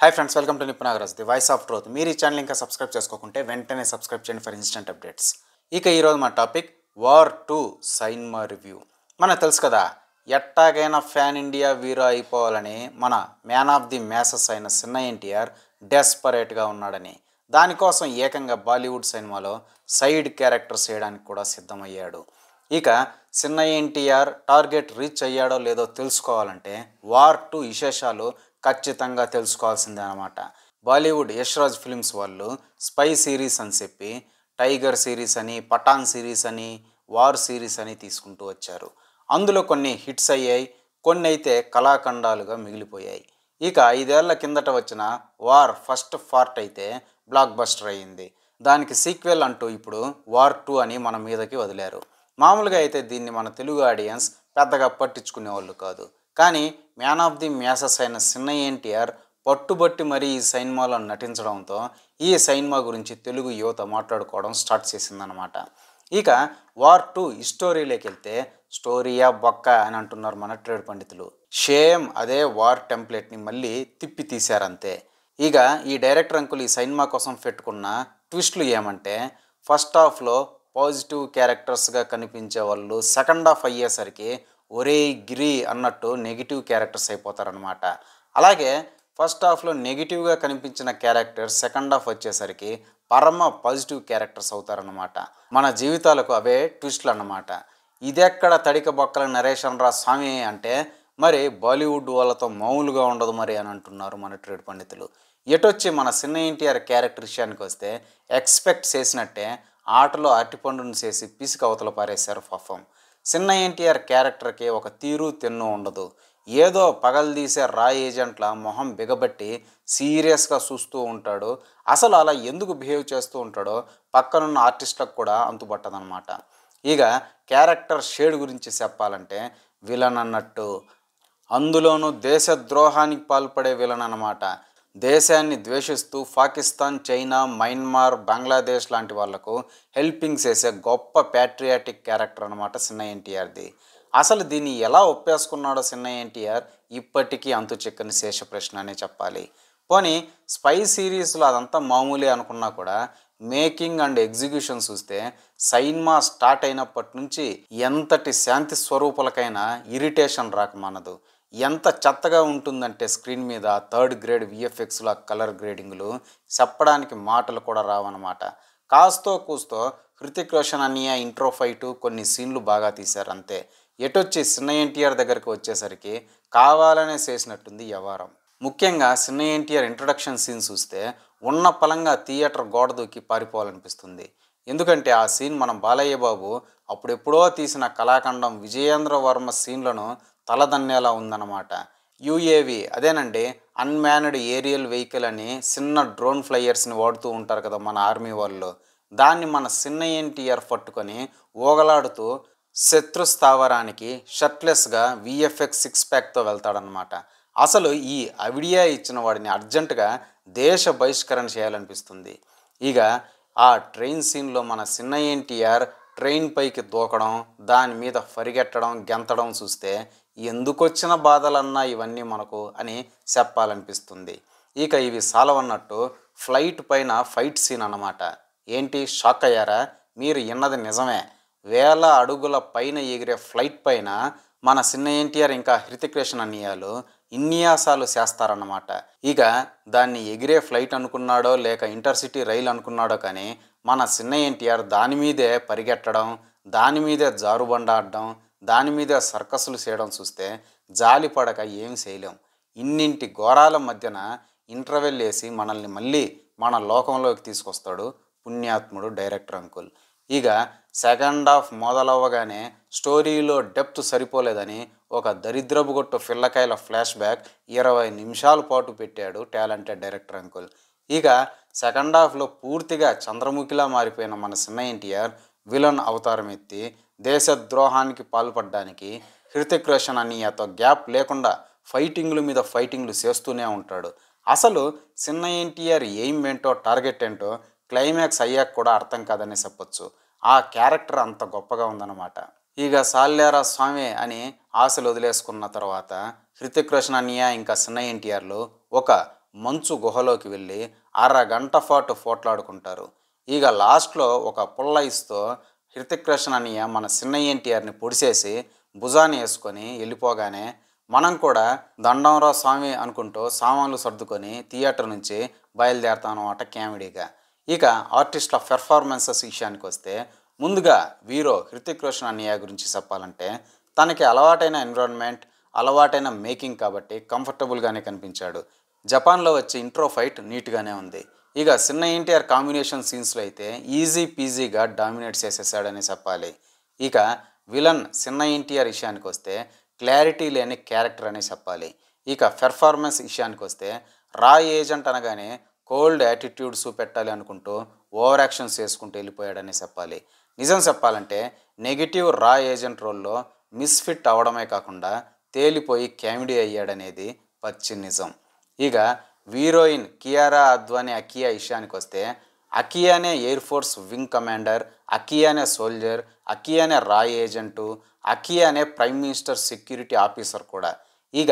Hi friends, welcome to Nipunagaraj the voice of truth. మీరు ఈ channel ఇంకా సబ్స్క్రైబ్ చేసుకోకుంటే వెంటనే సబ్స్క్రైబ్ చేయండి ఫర్ ఇన్స్టెంట్ అప్డేట్స్. ఇక ఈరోజు మన టాపిక్ వార్ 2 సైన్మా రివ్యూ. మనకు తెలుసు కదా, ఎట్టాగైనా ఫ్యాన్ ఇండియా వీరో అయిపోవాలని మన మ్యాన్ ఆఫ్ ది మ్యాసెస్ అయిన చిన్న ఎన్టీఆర్ డెస్పరేట్గా ఉన్నాడని. దానికోసం ఏకంగా బాలీవుడ్ సినిమాలో సైడ్ క్యారెక్టర్స్ చేయడానికి కూడా సిద్ధమయ్యాడు. ఇక చిన్న ఎన్టీఆర్ టార్గెట్ రీచ్ అయ్యాడో లేదో తెలుసుకోవాలంటే వార్ 2 విశేషాలు ఖచ్చితంగా తెలుసుకోవాల్సిందే అనమాట. బాలీవుడ్ యశ్రాజ్ ఫిల్మ్స్ వాళ్ళు స్పై సిరీస్ అని చెప్పి టైగర్ సిరీస్ అని, పఠాన్ సిరీస్ అని, వార్ సిరీస్ అని తీసుకుంటూ వచ్చారు. అందులో కొన్ని హిట్స్ అయ్యాయి, కొన్ని అయితే కళాఖండాలుగా మిగిలిపోయాయి. ఇక 5 ఏళ్ల కిందట వచ్చిన వార్ ఫస్ట్ పార్ట్ అయితే బ్లాక్ బస్టర్ అయ్యింది. దానికి సీక్వెల్ అంటూ ఇప్పుడు వార్ 2 అని మన మీదకి వదిలారు. మామూలుగా అయితే దీన్ని మన తెలుగు ఆడియన్స్ పెద్దగా పట్టించుకునేవాళ్ళు కాదు. కానీ మ్యాన్ ఆఫ్ ది మ్యాసెస్ అయిన చిన్న ఎన్టీఆర్ పట్టుబట్టి మరీ ఈ సినిమాలో నటించడంతో ఈ సినిమా గురించి తెలుగు యువత మాట్లాడుకోవడం స్టార్ట్ చేసిందనమాట. ఇక వార్ 2 స్టోరీలోకి వెళ్తే స్టోరీయా బొక్క అని అంటున్నారు మన ట్రేడ్ పండితులు. షేమ్ అదే వార్ టెంప్లెట్ని మళ్ళీ తిప్పి తీశారంతే. ఇక ఈ డైరెక్టర్ అంకుల్ ఈ సినిమా కోసం పెట్టుకున్న ట్విస్టులు ఏమంటే, ఫస్ట్ హాఫ్లో పాజిటివ్ క్యారెక్టర్స్గా కనిపించే వాళ్ళు సెకండ్ హాఫ్ అయ్యేసరికి ఒరే గిరి అన్నట్టు నెగిటివ్ క్యారెక్టర్స్ అయిపోతారనమాట. అలాగే ఫస్ట్ హాఫ్లో నెగిటివ్గా కనిపించిన క్యారెక్టర్స్ సెకండ్ హాఫ్ వచ్చేసరికి పరమ పాజిటివ్ క్యారెక్టర్స్ అవుతారనమాట. మన జీవితాలకు అవే ట్విస్ట్లు అన్నమాట. ఇదెక్కడ తడిక బొక్కల నరేషన్ రా స్వామి అంటే మరి బాలీవుడ్ వాళ్ళతో మామూలుగా ఉండదు మరి అని అంటున్నారు మన ట్రేడ్ పండితులు. ఎటొచ్చి మన చిన్న ఎన్టీఆర్ క్యారెక్టర్ విషయానికి వస్తే ఎక్స్పెక్ట్ చేసినట్టే ఆటలో అరటిపండును చేసి పిసికి అవతల పారేశారు పాపం. చిన్న ఎన్టీఆర్ క్యారెక్టర్కి ఒక తీరు తెన్ను ఉండదు. ఏదో పగలదీసే రా ఏజెంట్ల మొహం బిగబట్టి సీరియస్గా చూస్తూ ఉంటాడు. అసలు అలా ఎందుకు బిహేవ్ చేస్తూ ఉంటాడో పక్కనున్న ఆర్టిస్టులకు కూడా అంతుపట్టదనమాట. ఇక క్యారెక్టర్ షేడ్ గురించి చెప్పాలంటే విలన్ అన్నట్టు, అందులోనూ దేశద్రోహానికి పాల్పడే విలన్ అన్నమాట. దేశాన్ని ద్వేషిస్తూ పాకిస్తాన్, చైనా, మయన్మార్, బంగ్లాదేశ్ లాంటి వాళ్లకు హెల్పింగ్ చేసే గొప్ప ప్యాట్రియాటిక్ క్యారెక్టర్ అనమాట చిన్న ఎన్టీఆర్ది. అసలు దీన్ని ఎలా ఒప్పేసుకున్నాడో చిన్న ఎన్టీఆర్ ఇప్పటికీ అంతు చిక్కని శేష ప్రశ్న అనే చెప్పాలి. పోనీ స్పై సిరీస్లో అదంతా మామూలే అనుకున్నా కూడా మేకింగ్ అండ్ ఎగ్జిక్యూషన్ చూస్తే సినిమా స్టార్ట్ అయినప్పటి నుంచి ఎంతటి శాంతి స్వరూపులకైనా ఇరిటేషన్ రాకమానదు. ఎంత చెత్తగా ఉంటుందంటే స్క్రీన్ మీద 3rd గ్రేడ్ విఎఫ్ఎక్స్ల కలర్ గ్రేడింగ్లు చెప్పడానికి మాటలు కూడా రావన్నమాట. కాస్తో కూస్తో హృతిక్ రోషన్ అన్నయ్య ఇంట్రో ఫైటు కొన్ని సీన్లు బాగా తీశారు అంతే. ఎటొచ్చి చిన్న ఎన్టీఆర్ దగ్గరికి వచ్చేసరికి కావాలనే చేసినట్టుంది వ్యవహారం. ముఖ్యంగా చిన్న ఎన్టీఆర్ ఇంట్రడక్షన్ సీన్ చూస్తే ఉన్న పలంగా థియేటర్ గోడ దూకి పారిపోవాలనిపిస్తుంది. ఎందుకంటే ఆ సీన్ మన బాలయ్య బాబు అప్పుడెప్పుడో తీసిన కళాఖండం విజయేంద్ర వర్మ సీన్లను తలదన్నేలా ఉందన్నమాట. యుఏవి అదేనండి, అన్మ్యాన్డ్ ఏరియల్ వెహికల్ అని చిన్న డ్రోన్ ఫ్లైయర్స్ని వాడుతూ ఉంటారు కదా మన ఆర్మీ వాళ్ళు. దాన్ని మన చిన్న ఎన్టీఆర్ పట్టుకొని ఊగలాడుతూ శత్రు స్థావరానికి షర్ట్లెస్గా విఎఫ్ఎక్స్ 6 ప్యాక్తో వెళ్తాడనమాట. అసలు ఈ ఐడియా ఇచ్చిన వాడిని అర్జెంటుగా దేశ బహిష్కరణ చేయాలనిపిస్తుంది. ఇక ఆ ట్రైన్ సీన్లో మన చిన్న ఎన్టీఆర్ ట్రైన్ పైకి దూకడం, దాని మీద పరిగెట్టడం, గెంతడం చూస్తే ఎందుకొచ్చిన బాధలన్నా ఇవన్నీ మనకు అని చెప్పాలనిపిస్తుంది. ఇక ఇవి సాలవన్నట్టు ఫ్లైట్ పైన ఫైట్ సీన్ అన్నమాట. ఏంటి షాక్ అయ్యారా? మీరు విన్నది నిజమే. 1000 అడుగుల పైన ఎగిరే ఫ్లైట్ పైన మన చిన్న ఎన్టీఆర్ ఇంకా హృతిక్ రోషన్ అన్నయ్యలు ఇన్యాసాలు చేస్తారన్నమాట. ఇక దాన్ని ఎగిరే ఫ్లైట్ అనుకున్నాడో లేక ఇంటర్సిటీ రైలు అనుకున్నాడో కానీ మన చిన్న ఎన్టీఆర్ దాని మీదే పరిగెట్టడం, దాని మీదే జారుబండ ఆడడం, దాని మీదే సర్కస్లు చేయడం చూస్తే జాలి పడక ఏం చేయలేం. ఇన్నింటి ఘోరాల మధ్యన ఇంటర్వెల్ వేసి మనల్ని మళ్ళీ మన లోకంలోకి తీసుకొస్తాడు పుణ్యాత్ముడు డైరెక్టర్ అంకుల్. ఇక సెకండ్ హాఫ్ మొదలవ్వగానే స్టోరీలో డెప్త్ సరిపోలేదని ఒక దరిద్రపు గొట్టు పిల్లకాయల ఫ్లాష్ బ్యాక్ 20 నిమిషాల పాటు పెట్టాడు టాలెంటెడ్ డైరెక్టర్ అంకుల్. ఇక సెకండ్ హాఫ్లో పూర్తిగా చంద్రముఖిలా మారిపోయిన మన చిన్న ఎన్టీఆర్ విలన్ అవతారం ఎత్తి దేశద్రోహానికి పాల్పడడానికి హృతిక్ రోషన్ అన్నయ్యతో గ్యాప్ లేకుండా ఫైటింగ్ల మీద ఫైటింగ్లు చేస్తూనే ఉంటాడు. అసలు చిన్న ఎన్టీఆర్ ఎయిమ్ ఏంటో టార్గెట్ ఏంటో క్లైమాక్స్ అయ్యాక కూడా అర్థం కాదని చెప్పొచ్చు. ఆ క్యారెక్టర్ అంత గొప్పగా ఉందన్నమాట. ఇక సాల్లేరా స్వామి అని ఆశలు వదిలేసుకున్న తర్వాత హృతిక్ రోషన్ అన్నయ్య ఇంకా చిన్న ఎన్టీఆర్లు ఒక మంచు గుహలోకి వెళ్ళి అరగంట పాటు పోట్లాడుకుంటారు. ఇక లాస్ట్లో ఒక పుల్ల ఇస్తూ హృతిక్ రోషన్ అన్నయ్య మన చిన్న ఎన్టీఆర్ని పొడిసేసి భుజాన్ని వేసుకొని వెళ్ళిపోగానే మనం కూడా దండంరా స్వామి అనుకుంటూ సామాన్లు సర్దుకొని థియేటర్ నుంచి బయలుదేరుతాం అన్నమాట కామెడీగా. ఇక ఆర్టిస్టుల పెర్ఫార్మెన్సెస్ విషయానికి వస్తే ముందుగా హీరో హృతిక్ రోషన్ అన్నయ్య గురించి చెప్పాలంటే తనకి అలవాటైన ఎన్విరాన్మెంట్, అలవాటైన మేకింగ్ కాబట్టి కంఫర్టబుల్గానే కనిపించాడు. జపాన్లో వచ్చే ఇంట్రో ఫైట్ నీట్గానే ఉంది. ఇక చిన్న ఎన్టీఆర్ కాంబినేషన్ సీన్స్లో అయితే ఈజీ పీజీగా డామినేట్ చేసేసాడని చెప్పాలి. ఇక విలన్ చిన్న ఎన్టీఆర్ విషయానికి వస్తే క్లారిటీ లేని క్యారెక్టర్ అనే చెప్పాలి. ఇక పెర్ఫార్మెన్స్ విషయానికి వస్తే రా ఏజెంట్ అనగానే కోల్డ్ యాటిట్యూడ్ చూపెట్టాలి అనుకుంటూ ఓవర్ యాక్షన్స్ చేసుకుంటూ వెళ్ళిపోయాడని చెప్పాలి. నిజం చెప్పాలంటే నెగిటివ్ రా ఏజెంట్ రోల్లో మిస్ఫిట్ అవడమే కాకుండా తేలిపోయి కామెడీ అయ్యాడనేది పచ్చి నిజం. ఇక హీరోయిన్ కియారా అద్వానీ అకియా విషయానికి వస్తే అకియానే ఎయిర్ ఫోర్స్ వింగ్ కమాండర్, అకియానే సోల్జర్, అకియానే రా ఏజెంటు, అకియానే ప్రైమ్ మినిస్టర్ సెక్యూరిటీ ఆఫీసర్ కూడా. ఇక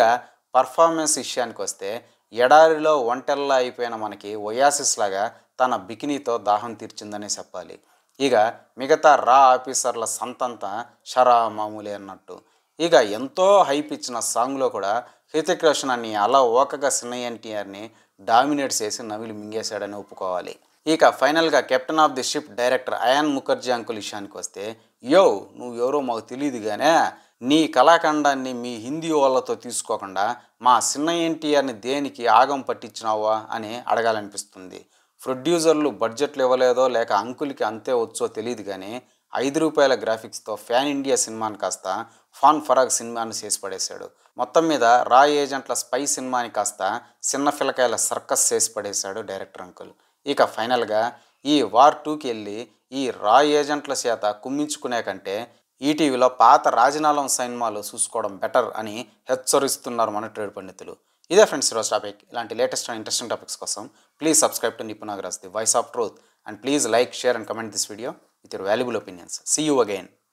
పర్ఫార్మెన్స్ విషయానికి వస్తే ఎడారిలో ఒంటెల్లా అయిపోయిన మనకి ఒయాసిస్ లాగా తన బికినీతో దాహం తీర్చిందని చెప్పాలి. ఇక మిగతా రా ఆఫీసర్ల సంతంతా షరా మామూలే అన్నట్టు. ఇక ఎంతో హైప్ ఇచ్చిన సాంగ్లో కూడా హృతిక్ రోషన్ అని అలా ఓకగా చిన్న ఎన్టీఆర్ని డామినేట్ చేసి నవిలి మింగేశాడని ఒప్పుకోవాలి. ఇక ఫైనల్గా captain of the ship director Ayan Mukherjee uncle విషయానికి వస్తే నువ్వు ఎవరో మాకు తెలియదు కానీ నీ కళాఖండాన్ని మీ హిందీ వాళ్ళతో తీసుకోకుండా మా చిన్న ఎన్టీఆర్ని దేనికి ఆగం పట్టించినావా అని అడగాలనిపిస్తుంది. ప్రొడ్యూసర్లు బడ్జెట్లు ఇవ్వలేదో లేక అంకుల్కి అంతే వచ్చో తెలియదు కానీ ₹5 గ్రాఫిక్స్తో ఫ్యాన్ ఇండియా సినిమాని కాస్త ఫాన్ ఫరాగ్ సినిమాని చేసి పడేశాడు. మొత్తం మీద రా ఏజెంట్ల స్పై సినిమాని కాస్త చిన్న పిల్లకాయల సర్కస్ చేసి పడేశాడు డైరెక్టర్ అంకుల్. ఇక ఫైనల్గా ఈ వార్ 2కి వెళ్ళి ఈ రా ఏజెంట్ల చేత కుమ్మించుకునే కంటే ఈటీవీలో పాత రాజనాలం సినిమాలు చూసుకోవడం బెటర్ అని హెచ్చరిస్తున్నారు మన ట్రేడ్ పండితులు. ఇదే ఫ్రెండ్స్ ఈరోజు టాపిక్. ఇలాంటి లేటెస్ట్ అండ్ ఇంట్రెస్టింగ్ టాపిక్స్ కోసం please subscribe to Nipun Nagaraj, the voice of truth, and please like, share and comment this video with your valuable opinions. See you again.